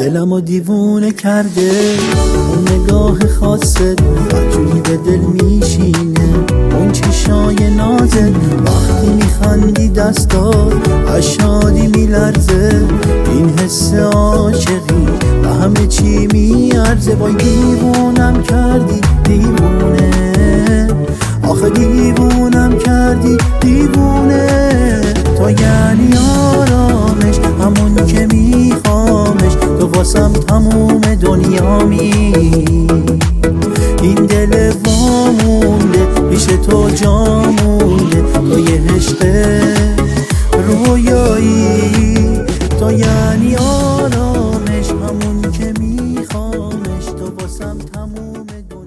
دلمو دیوونه کرده اون نگاه خاصت، هرجوری به دل میشینه اون چشای نازت. وقتی میخندی دستات از شادی میلرزه، این حس عاشقی و همه چی میارزه. وای دیوونم کردی دیوونه، آخه دیوونم کردی دیوونه. تو یعنی آرامش، همون که میخوامش، تو واسم تموم دنیامی. این دل وامونده پیش تو جا مونده، تو یه عشق رویایی. تو یعنی آرامش، همون که میخوامش، تو واسم تموم دنیامی.